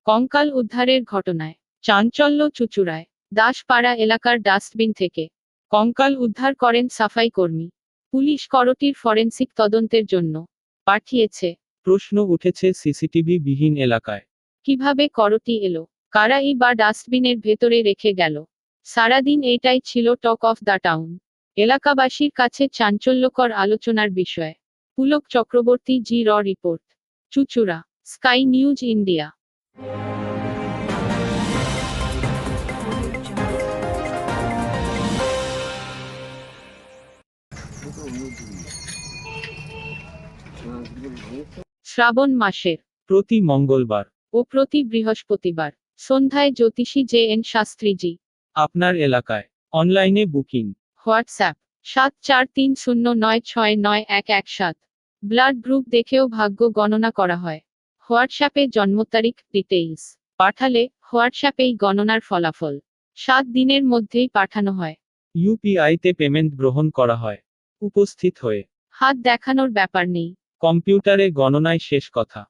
কঙ্কাল উদ্ধারের ঘটনায় চাঞ্চল্য চুঁচুড়ায় দাসপাড়া এলাকার ডাস্টবিন থেকে কঙ্কাল উদ্ধার করেন সাফাই কর্মী। পুলিশ করটির ফরেনসিক তদন্তের জন্য পাঠিয়েছে। প্রশ্ন উঠেছে সিসিটিভি বিহীন এলাকায় কিভাবে করটি এলো, কারাই বা ডাস্টবিনের ভেতরে রেখে গেল? সারাদিন এটাই ছিল টক অফ দ্য টাউন। এলাকাবাসীর কাছে চাঞ্চল্যকর আলোচনার বিষয়। পুলক চক্রবর্তী জি র রিপোর্ট, চুঁচুড়া, স্কাই নিউজ ইন্ডিয়া। শ্রাবণ মাসের প্রতি মঙ্গলবার ও প্রতি বৃহস্পতিবার সন্ধ্যায় জ্যোতিষী জে এন শাস্ত্রীজি। আপনার এলাকায় অনলাইনে বুকিং। হোয়াটসঅ্যাপ 7430969117। ব্লাড গ্রুপ দেখেও ভাগ্য গণনা করা হয়। হোয়াটসঅ্যাপে জন্ম তারিখ ডিটেইলস পাঠালে হোয়াটসঅ্যাপেই গণনার ফলাফল 7 দিনের মধ্যেই পাঠানো হয়। ইউপিআইতে পেমেন্ট গ্রহণ করা হয়। উপস্থিত হয়ে হাত দেখানোর ব্যাপার নেই। কম্পিউটারে গণনায় শেষ কথা।